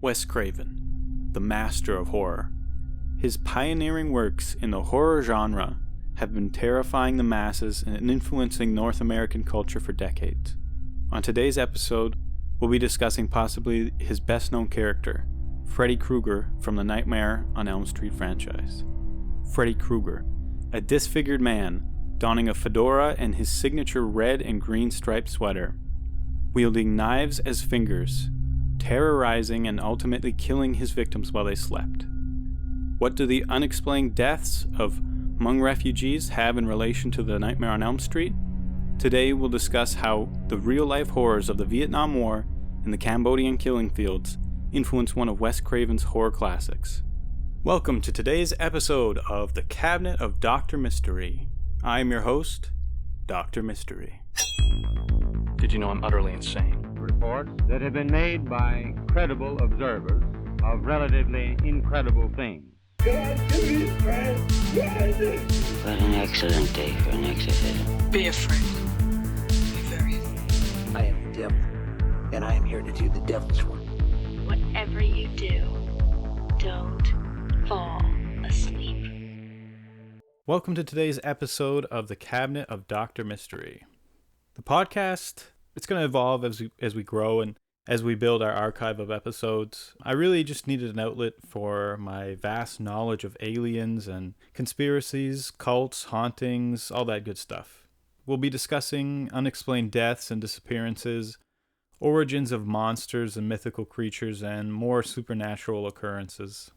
Wes Craven, the master of horror. His pioneering works in the horror genre have been terrifying the masses and influencing North American culture for decades. On today's episode, we'll be discussing possibly his best-known character, Freddy Krueger from the Nightmare on Elm Street franchise. Freddy Krueger, a disfigured man donning a fedora and his signature red and green striped sweater, wielding knives as fingers, terrorizing and ultimately killing his victims while they slept. What do the unexplained deaths of Hmong refugees have in relation to the Nightmare on Elm Street? Today we'll discuss how the real-life horrors of the Vietnam War and the Cambodian killing fields influence one of Wes Craven's horror classics. Welcome to today's episode of The Cabinet of Dr. Mystery. I am your host, Dr. Mystery. Did you know I'm utterly insane? Reports that have been made by credible observers of relatively incredible things. What an excellent day for an exorcism. Be afraid. Be very afraid. I am the devil, and I am here to do the devil's work. Whatever you do, don't fall asleep. Welcome to today's episode of The Cabinet of Dr. Mystery. The podcast, it's going to evolve as we grow and as we build our archive of episodes. I really just needed an outlet for my vast knowledge of aliens and conspiracies, cults, hauntings, all that good stuff. We'll be discussing unexplained deaths and disappearances, origins of monsters and mythical creatures, and more supernatural occurrences.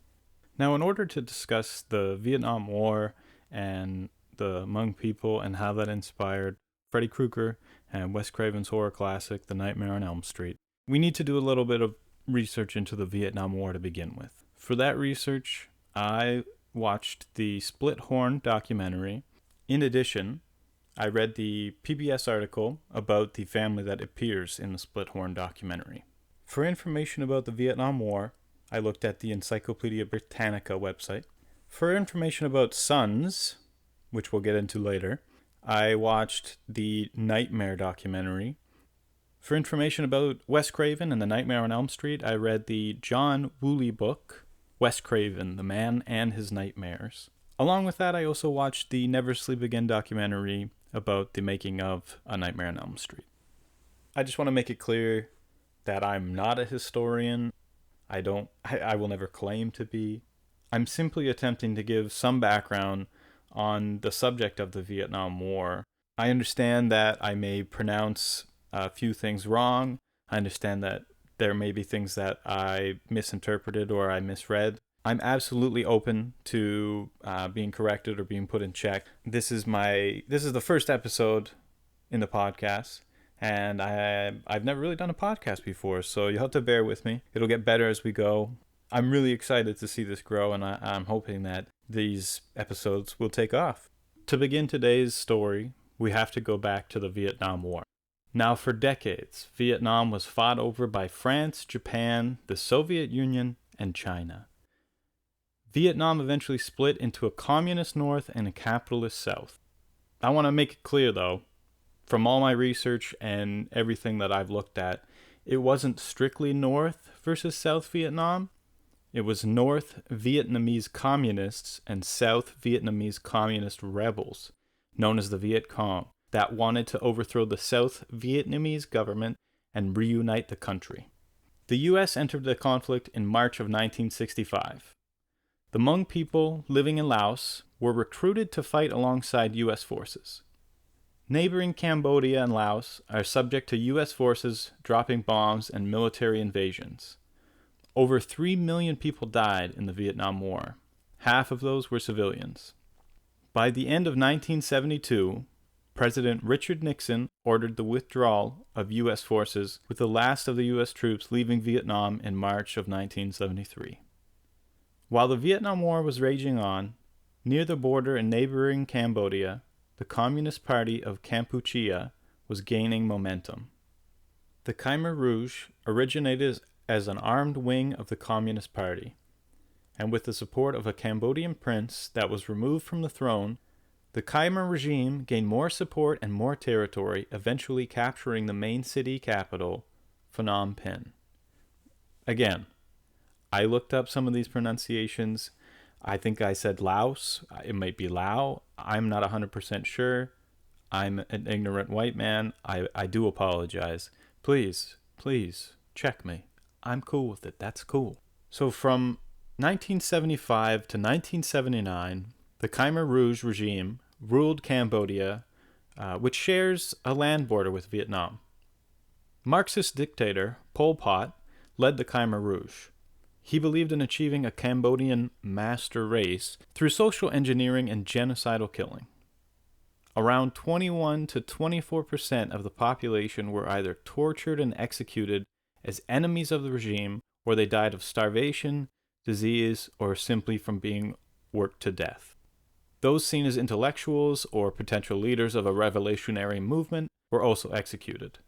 Now, in order to discuss the Vietnam War and the Hmong people and how that inspired Freddy Krueger and Wes Craven's horror classic, The Nightmare on Elm Street, we need to do a little bit of research into the Vietnam War to begin with. For that research, I watched the Split Horn documentary. In addition, I read the PBS article about the family that appears in the Split Horn documentary. For information about the Vietnam War, I looked at the Encyclopedia Britannica website. For information about SUNDS, which we'll get into later, I watched the Nightmare documentary. For information about Wes Craven and the Nightmare on Elm Street, I read the John Woolley book, Wes Craven, The Man and His Nightmares. Along with that, I also watched the Never Sleep Again documentary about the making of A Nightmare on Elm Street. I just want to make it clear that I'm not a historian. I will never claim to be. I'm simply attempting to give some background on the subject of the Vietnam War. I understand that I may pronounce a few things wrong. I understand that there may be things that I misinterpreted or I misread. I'm absolutely open to being corrected or being put in check. This is the first episode in the podcast, and I've never really done a podcast before, so you'll have to bear with me. It'll get better as we go. I'm really excited to see this grow, and I'm hoping that these episodes will take off. To begin today's story, we have to go back to the Vietnam War. Now, for decades, Vietnam was fought over by France, Japan, the Soviet Union, and China. Vietnam eventually split into a communist north and a capitalist south. I want to make it clear, though, from all my research and everything that I've looked at, it wasn't strictly North versus South Vietnam. It was North Vietnamese communists and South Vietnamese communist rebels, known as the Viet Cong, that wanted to overthrow the South Vietnamese government and reunite the country. The U.S. entered the conflict in March of 1965. The Hmong people living in Laos were recruited to fight alongside U.S. forces. Neighboring Cambodia and Laos are subject to U.S. forces dropping bombs and military invasions. Over 3 million people died in the Vietnam War. Half of those were civilians. By the end of 1972, President Richard Nixon ordered the withdrawal of U.S. forces, with the last of the U.S. troops leaving Vietnam in March of 1973. While the Vietnam War was raging on, near the border in neighboring Cambodia, the Communist Party of Kampuchea was gaining momentum. The Khmer Rouge originated as an armed wing of the Communist Party, and with the support of a Cambodian prince that was removed from the throne, the Khmer regime gained more support and more territory, eventually capturing the main city capital, Phnom Penh. Again, I looked up some of these pronunciations. I think I said Laos. It might be Lao. I'm not 100% sure. I'm an ignorant white man. I do apologize. Please check me. I'm cool with it. That's cool. So from 1975 to 1979, the Khmer Rouge regime ruled Cambodia, which shares a land border with Vietnam. Marxist dictator Pol Pot led the Khmer Rouge. He believed in achieving a Cambodian master race through social engineering and genocidal killing. Around 21 to 24% of the population were either tortured and executed as enemies of the regime, or they died of starvation, disease, or simply from being worked to death. Those seen as intellectuals or potential leaders of a revolutionary movement were also executed.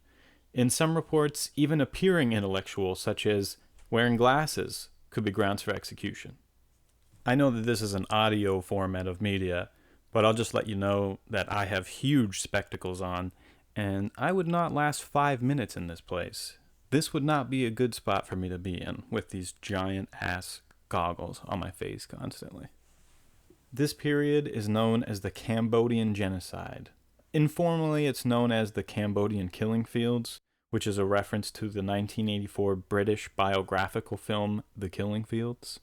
In some reports, even appearing intellectuals, such as wearing glasses, could be grounds for execution. I know that this is an audio format of media, but I'll just let you know that I have huge spectacles on, and I would not last 5 minutes in this place. This would not be a good spot for me to be in, with these giant-ass goggles on my face constantly. This period is known as the Cambodian Genocide. Informally, it's known as the Cambodian Killing Fields, which is a reference to the 1984 British biographical film The Killing Fields.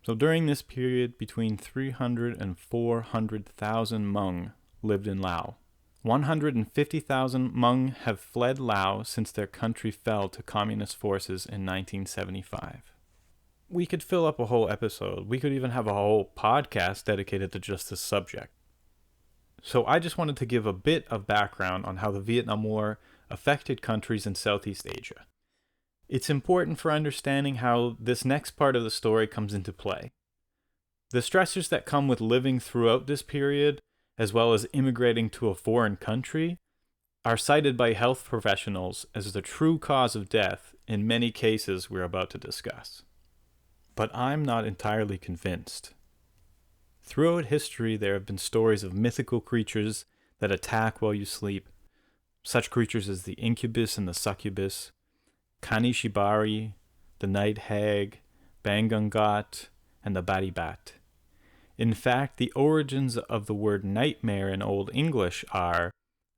So during this period, between 300 and 400,000 Hmong lived in Laos. 150,000 Hmong have fled Laos since their country fell to communist forces in 1975. We could fill up a whole episode. We could even have a whole podcast dedicated to just this subject. So I just wanted to give a bit of background on how the Vietnam War affected countries in Southeast Asia. It's important for understanding how this next part of the story comes into play. The stressors that come with living throughout this period, as well as immigrating to a foreign country, are cited by health professionals as the true cause of death in many cases we're about to discuss. But I'm not entirely convinced. Throughout history, there have been stories of mythical creatures that attack while you sleep, such creatures as the incubus and the succubus, Kanishibari, the night hag, Bangungot, and the Badibat. In fact, the origins of the word nightmare in Old English are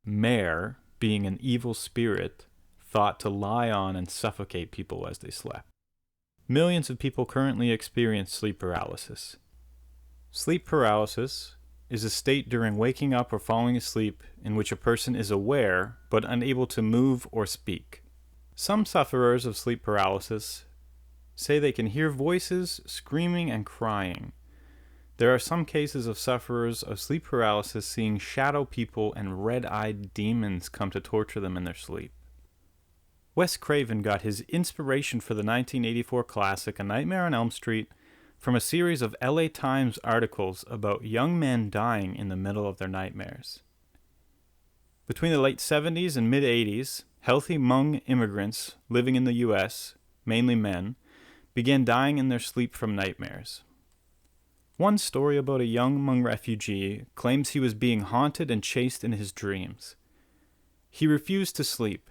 mare, being an evil spirit, thought to lie on and suffocate people as they slept. Millions of people currently experience sleep paralysis. Sleep paralysis is a state during waking up or falling asleep in which a person is aware but unable to move or speak. Some sufferers of sleep paralysis say they can hear voices, screaming, and crying. There are some cases of sufferers of sleep paralysis seeing shadow people and red-eyed demons come to torture them in their sleep. Wes Craven got his inspiration for the 1984 classic A Nightmare on Elm Street from a series of LA Times articles about young men dying in the middle of their nightmares. Between the late 70s and mid-80s, healthy Hmong immigrants living in the U.S., mainly men, began dying in their sleep from nightmares. One story about a young Hmong refugee claims he was being haunted and chased in his dreams. He refused to sleep,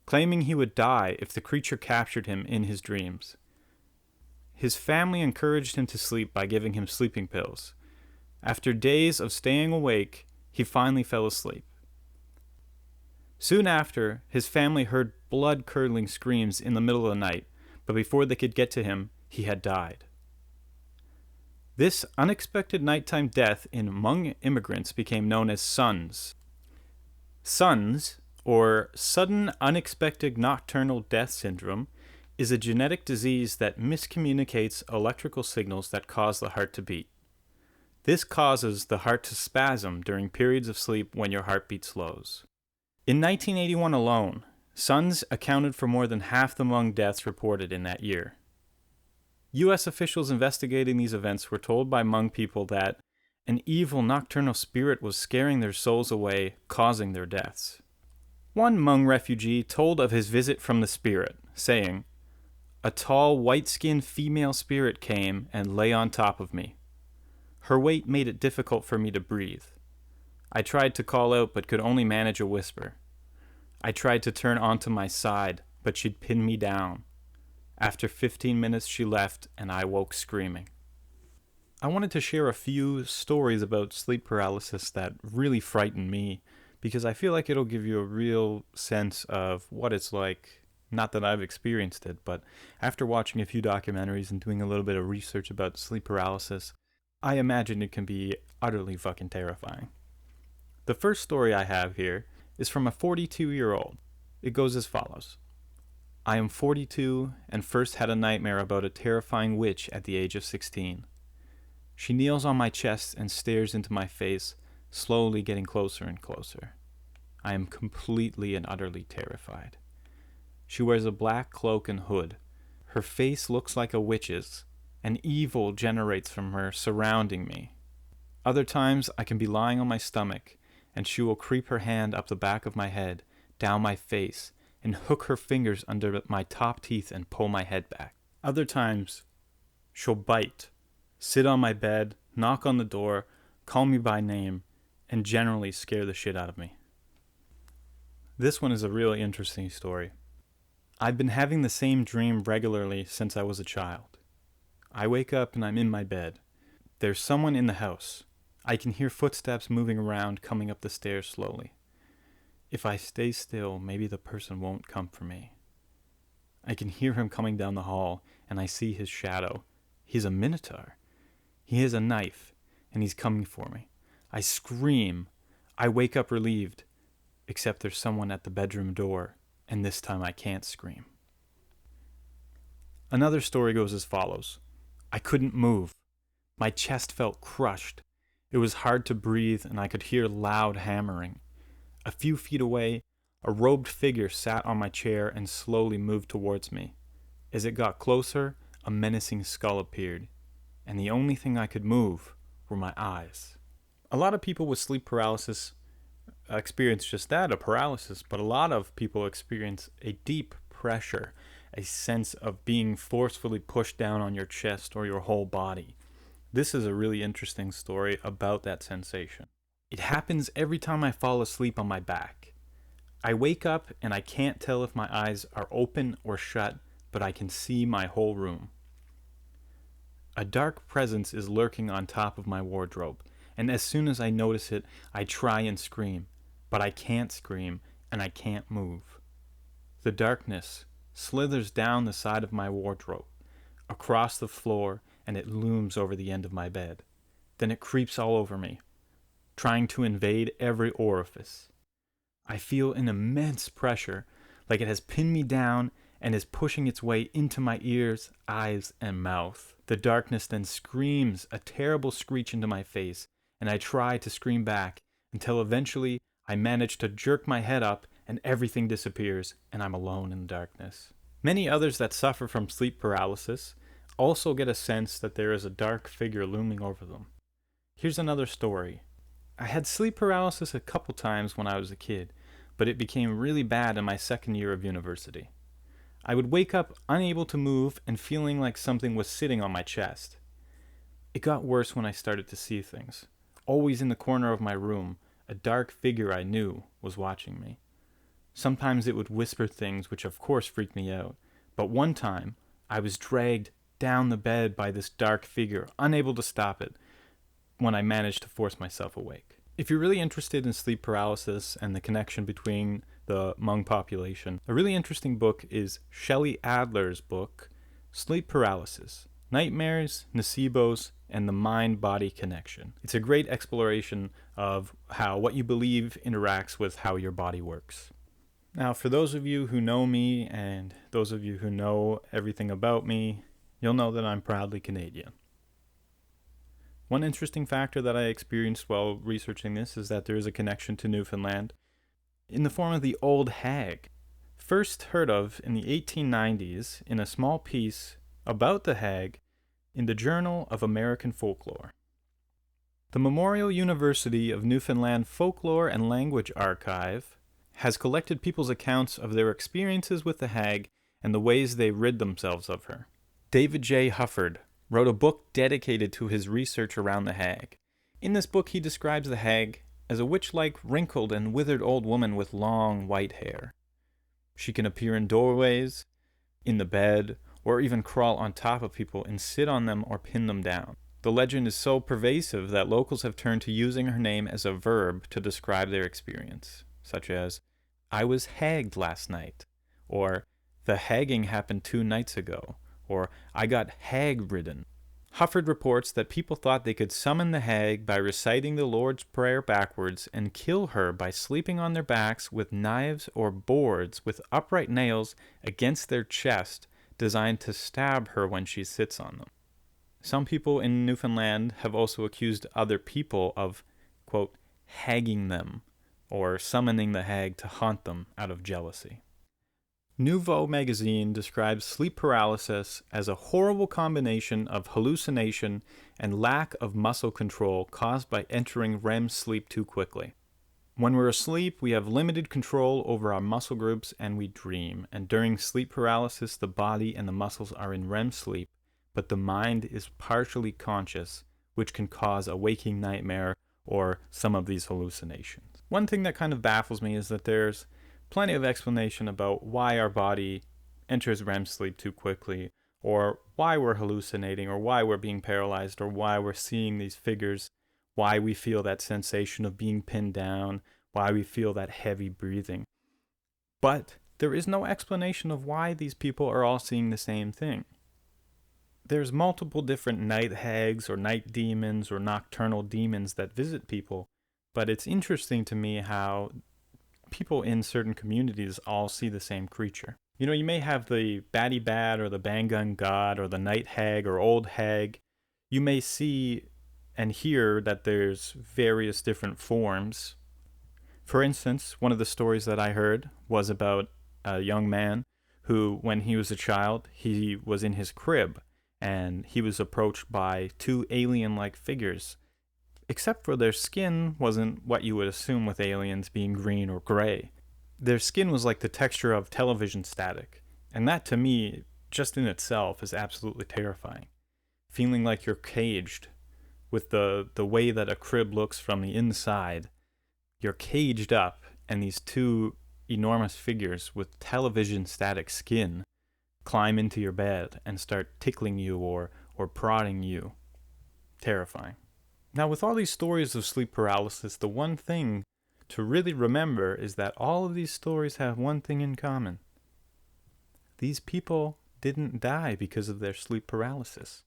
claiming he would die if the creature captured him in his dreams. His family encouraged him to sleep by giving him sleeping pills. After days of staying awake, he finally fell asleep. Soon after, his family heard blood-curdling screams in the middle of the night, but before they could get to him, he had died. This unexpected nighttime death in Hmong immigrants became known as SUNDS. SUNDS, or Sudden Unexpected Nocturnal Death Syndrome, is a genetic disease that miscommunicates electrical signals that cause the heart to beat. This causes the heart to spasm during periods of sleep when your heartbeat slows. In 1981 alone, SUNDS accounted for more than half the Hmong deaths reported in that year. U.S. officials investigating these events were told by Hmong people that an evil nocturnal spirit was scaring their souls away, causing their deaths. One Hmong refugee told of his visit from the spirit, saying, "A tall, white-skinned female spirit came and lay on top of me. Her weight made it difficult for me to breathe. I tried to call out but could only manage a whisper. I tried to turn onto my side, but she'd pin me down. After 15 minutes, she left, and I woke screaming. I wanted to share a few stories about sleep paralysis that really frightened me, because I feel like it'll give you a real sense of what it's like. Not that I've experienced it, but after watching a few documentaries and doing a little bit of research about sleep paralysis, I imagine it can be utterly fucking terrifying. The first story I have here is from a 42-year-old. It goes as follows. I am 42 and first had a nightmare about a terrifying witch at the age of 16. She kneels on my chest and stares into my face, slowly getting closer and closer. I am completely and utterly terrified. She wears a black cloak and hood. Her face looks like a witch's, and evil generates from her surrounding me. Other times I can be lying on my stomach, and she will creep her hand up the back of my head, down my face, and hook her fingers under my top teeth and pull my head back. Other times, she'll bite, sit on my bed, knock on the door, call me by name, and generally scare the shit out of me. This one is a really interesting story. I've been having the same dream regularly since I was a child. I wake up and I'm in my bed. There's someone in the house. I can hear footsteps moving around coming up the stairs slowly. If I stay still, maybe the person won't come for me. I can hear him coming down the hall, and I see his shadow. He's a minotaur. He has a knife, and he's coming for me. I scream. I wake up relieved, except there's someone at the bedroom door, and this time I can't scream. Another story goes as follows. I couldn't move. My chest felt crushed. It was hard to breathe, and I could hear loud hammering. A few feet away, a robed figure sat on my chair and slowly moved towards me. As it got closer, a menacing skull appeared, and the only thing I could move were my eyes. A lot of people with sleep paralysis experience just that, a paralysis, but a lot of people experience a deep pressure, a sense of being forcefully pushed down on your chest or your whole body. This is a really interesting story about that sensation. It happens every time I fall asleep on my back. I wake up and I can't tell if my eyes are open or shut, but I can see my whole room. A dark presence is lurking on top of my wardrobe, and as soon as I notice it, I try and scream, but I can't scream and I can't move. The darkness slithers down the side of my wardrobe, across the floor, and it looms over the end of my bed. Then it creeps all over me, trying to invade every orifice. I feel an immense pressure, like it has pinned me down and is pushing its way into my ears, eyes, and mouth. The darkness then screams a terrible screech into my face, and I try to scream back until eventually I manage to jerk my head up and everything disappears and I'm alone in the darkness. Many others that suffer from sleep paralysis also get a sense that there is a dark figure looming over them. Here's another story. I had sleep paralysis a couple times when I was a kid, but it became really bad in my second year of university. I would wake up unable to move and feeling like something was sitting on my chest. It got worse when I started to see things. Always in the corner of my room, a dark figure I knew was watching me. Sometimes it would whisper things which of course freaked me out, but one time I was dragged down the bed by this dark figure, unable to stop it, when I managed to force myself awake. If you're really interested in sleep paralysis and the connection between the Hmong population, a really interesting book is Shelley Adler's book, Sleep Paralysis, Nightmares, Nocebos, and the Mind-Body Connection. It's a great exploration of how what you believe interacts with how your body works. Now, for those of you who know me and those of you who know everything about me, you'll know that I'm proudly Canadian. One interesting factor that I experienced while researching this is that there is a connection to Newfoundland in the form of the old hag. First heard of in the 1890s in a small piece about the hag in the Journal of American Folklore. The Memorial University of Newfoundland Folklore and Language Archive has collected people's accounts of their experiences with the hag and the ways they rid themselves of her. David J. Hufford wrote a book dedicated to his research around the hag. In this book, he describes the hag as a witch-like, wrinkled and withered old woman with long white hair. She can appear in doorways, in the bed, or even crawl on top of people and sit on them or pin them down. The legend is so pervasive that locals have turned to using her name as a verb to describe their experience, such as, "I was hagged last night," or "the hagging happened 2 nights ago," or "I got hag-ridden." Hufford reports that people thought they could summon the hag by reciting the Lord's Prayer backwards and kill her by sleeping on their backs with knives or boards with upright nails against their chest designed to stab her when she sits on them. Some people in Newfoundland have also accused other people of, quote, hagging them, or summoning the hag to haunt them out of jealousy. Nouveau magazine describes sleep paralysis as a horrible combination of hallucination and lack of muscle control caused by entering REM sleep too quickly. When we're asleep, we have limited control over our muscle groups and we dream. And during sleep paralysis, the body and the muscles are in REM sleep, but the mind is partially conscious, which can cause a waking nightmare or some of these hallucinations. One thing that kind of baffles me is that there's plenty of explanation about why our body enters REM sleep too quickly, or why we're hallucinating, or why we're being paralyzed, or why we're seeing these figures, why we feel that sensation of being pinned down, why we feel that heavy breathing. But there is no explanation of why these people are all seeing the same thing. There's multiple different night hags or night demons or nocturnal demons that visit people, but it's interesting to me how people in certain communities all see the same creature. You know, you may have the baddie bad or the bang gun god or the night hag or old hag. You may see and hear that there's various different forms. For instance, one of the stories that I heard was about a young man who, when he was a child, he was in his crib and he was approached by 2 alien-like figures. Except for their skin wasn't what you would assume with aliens being green or gray. Their skin was like the texture of television static. And that to me, just in itself, is absolutely terrifying. Feeling like you're caged with the way that a crib looks from the inside. You're caged up, and these 2 enormous figures with television static skin climb into your bed and start tickling you or prodding you. Terrifying. Now, with all these stories of sleep paralysis, the one thing to really remember is that all of these stories have one thing in common. These people didn't die because of their sleep paralysis.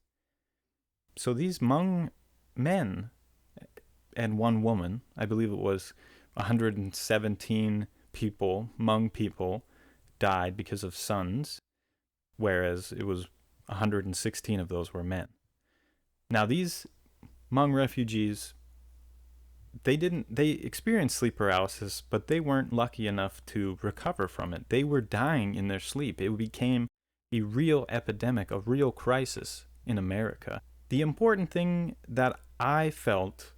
So these Hmong men and 1 woman, I believe it was 117 people, Hmong people, died because of SUNDS, whereas it was 116 of those were men. Now, these Hmong refugees, they experienced sleep paralysis, but they weren't lucky enough to recover from it. They were dying in their sleep. It became a real epidemic, a real crisis in America. The important thing that I felt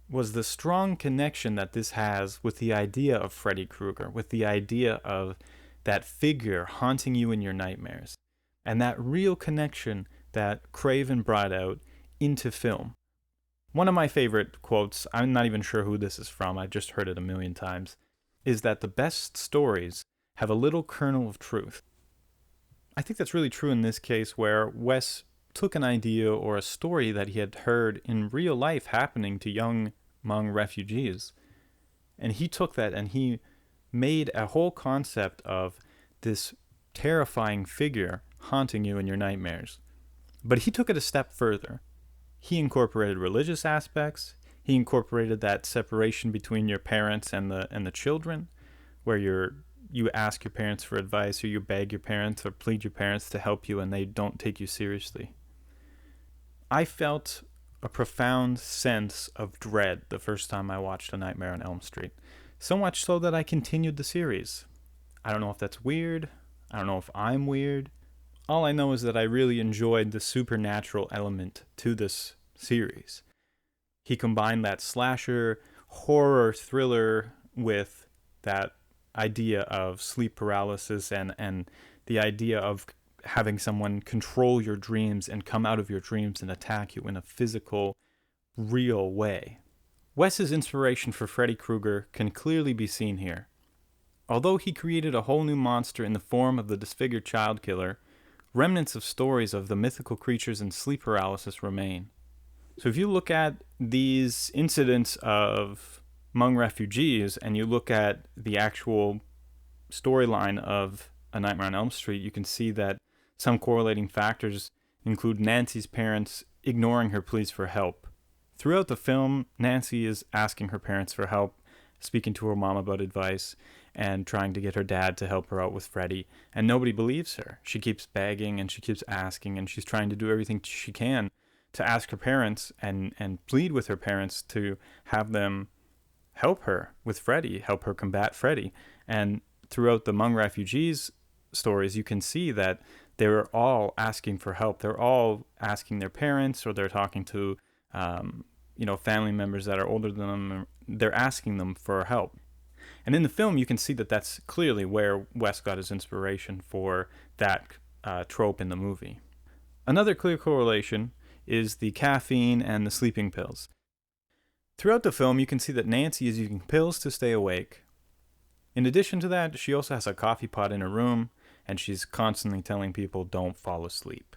was the strong connection that this has with the idea of Freddy Krueger, with the idea of that figure haunting you in your nightmares, and that real connection that Craven brought out into film. One of my favorite quotes, I'm not even sure who this is from, I've just heard it a million times, is that the best stories have a little kernel of truth. I think that's really true in this case, where Wes took an idea or a story that he had heard in real life happening to young Hmong refugees, and he took that and he made a whole concept of this terrifying figure haunting you in your nightmares. But he took it a step further. He incorporated religious aspects. He incorporated that separation between your parents and the children, where you ask your parents for advice, or you beg your parents or plead your parents to help you, and they don't take you seriously. I felt a profound sense of dread the first time I watched A Nightmare on Elm Street, so much so that I continued the series. I don't know if that's weird. I don't know if I'm weird. All I know is that I really enjoyed the supernatural element to this series. He combined that slasher, horror thriller with that idea of sleep paralysis and the idea of having someone control your dreams and come out of your dreams and attack you in a physical, real way. Wes's inspiration for Freddy Krueger can clearly be seen here. Although he created a whole new monster in the form of the disfigured child killer, remnants of stories of the mythical creatures and sleep paralysis remain. So if you look at these incidents of Hmong refugees and you look at the actual storyline of A Nightmare on Elm Street, you can see that some correlating factors include Nancy's parents ignoring her pleas for help. Throughout the film, Nancy is asking her parents for help, speaking to her mom about advice, and trying to get her dad to help her out with Freddy, and nobody believes her. She keeps begging and she keeps asking, and she's trying to do everything she can to ask her parents and plead with her parents to have them help her with Freddy, help her combat Freddy. And throughout the Hmong refugees stories, you can see that they're all asking for help. They're all asking their parents, or they're talking to family members that are older than them. They're asking them for help. And in the film, you can see that that's clearly where Wes got his inspiration for that trope in the movie. Another clear correlation is the caffeine and the sleeping pills. Throughout the film, you can see that Nancy is using pills to stay awake. In addition to that, she also has a coffee pot in her room, and she's constantly telling people, don't fall asleep.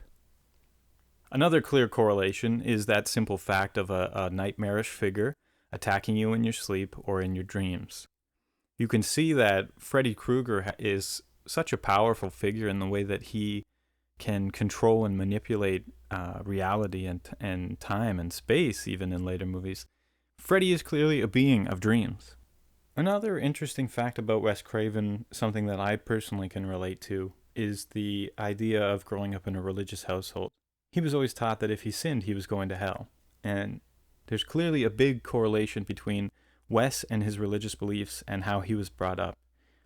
Another clear correlation is that simple fact of a nightmarish figure attacking you in your sleep or in your dreams. You can see that Freddy Krueger is such a powerful figure in the way that he can control and manipulate reality and time and space, even in later movies. Freddy is clearly a being of dreams. Another interesting fact about Wes Craven, something that I personally can relate to, is the idea of growing up in a religious household. He was always taught that if he sinned, he was going to hell. And there's clearly a big correlation between Wes and his religious beliefs and how he was brought up.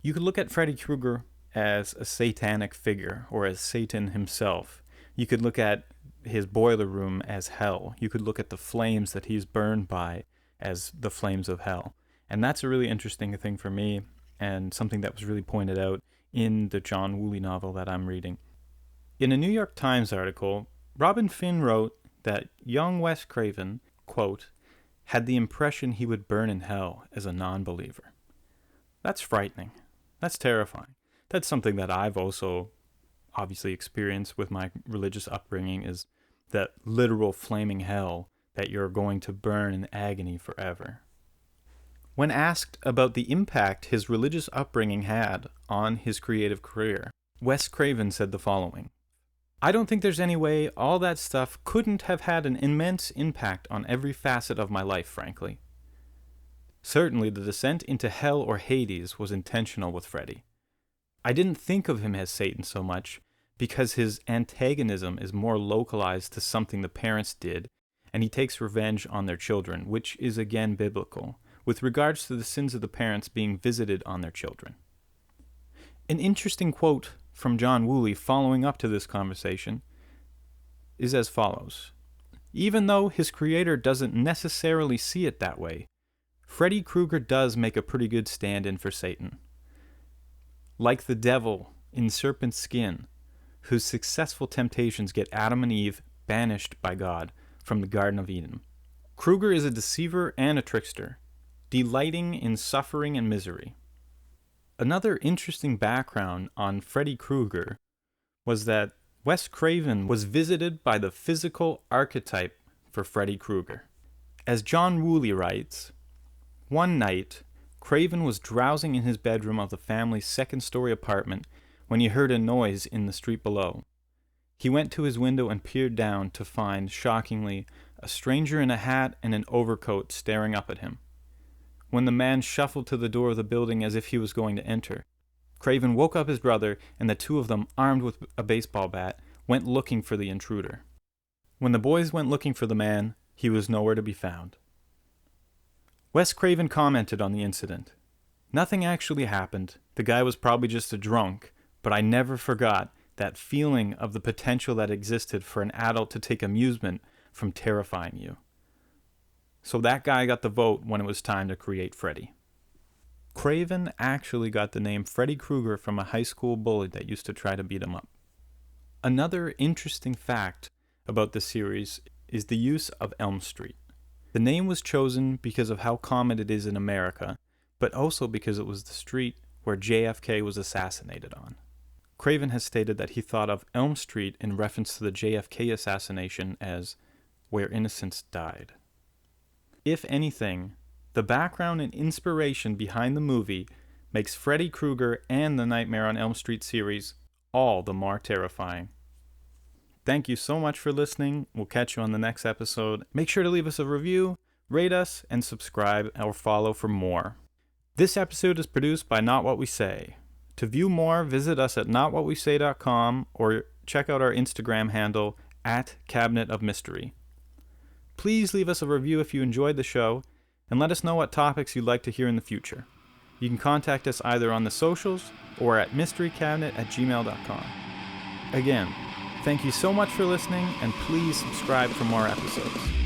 You could look at Freddy Krueger as a satanic figure, or as Satan himself. You could look at his boiler room as hell. You could look at the flames that he's burned by as the flames of hell. And that's a really interesting thing for me, and something that was really pointed out in the John Woolley novel that I'm reading. In a New York Times article, Robin Finn wrote that young Wes Craven, quote, had the impression he would burn in hell as a non-believer. That's frightening. That's terrifying. That's something that I've also obviously experienced with my religious upbringing, is that literal flaming hell that you're going to burn in agony forever. When asked about the impact his religious upbringing had on his creative career, Wes Craven said the following: I don't think there's any way all that stuff couldn't have had an immense impact on every facet of my life, frankly. Certainly the descent into hell or Hades was intentional with Freddy. I didn't think of him as Satan so much because his antagonism is more localized to something the parents did, and he takes revenge on their children, which is again biblical, with regards to the sins of the parents being visited on their children. An interesting quote from John Woolley following up to this conversation is as follows: even though his creator doesn't necessarily see it that way, Freddy Krueger does make a pretty good stand-in for Satan. Like the devil in serpent's skin, whose successful temptations get Adam and Eve banished by God from the Garden of Eden, Krueger is a deceiver and a trickster, delighting in suffering and misery. Another interesting background on Freddy Krueger was that Wes Craven was visited by the physical archetype for Freddy Krueger. As John Woolley writes, one night, Craven was drowsing in his bedroom of the family's second-story apartment when he heard a noise in the street below. He went to his window and peered down to find, shockingly, a stranger in a hat and an overcoat staring up at him. When the man shuffled to the door of the building as if he was going to enter, Craven woke up his brother, and the two of them, armed with a baseball bat, went looking for the intruder. When the boys went looking for the man, he was nowhere to be found. Wes Craven commented on the incident. Nothing actually happened. The guy was probably just a drunk, but I never forgot that feeling of the potential that existed for an adult to take amusement from terrifying you. So that guy got the vote when it was time to create Freddy. Craven actually got the name Freddy Krueger from a high school bully that used to try to beat him up. Another interesting fact about the series is the use of Elm Street. The name was chosen because of how common it is in America, but also because it was the street where JFK was assassinated on. Craven has stated that he thought of Elm Street in reference to the JFK assassination as where innocents died. If anything, the background and inspiration behind the movie makes Freddy Krueger and the Nightmare on Elm Street series all the more terrifying. Thank you so much for listening. We'll catch you on the next episode. Make sure to leave us a review, rate us, and subscribe or follow for more. This episode is produced by Not What We Say. To view more, visit us at notwhatwesay.com or check out our Instagram handle @CabinetOfMystery. Please leave us a review if you enjoyed the show, and let us know what topics you'd like to hear in the future. You can contact us either on the socials or at mysterycabinet@gmail.com. Again, thank you so much for listening, and please subscribe for more episodes.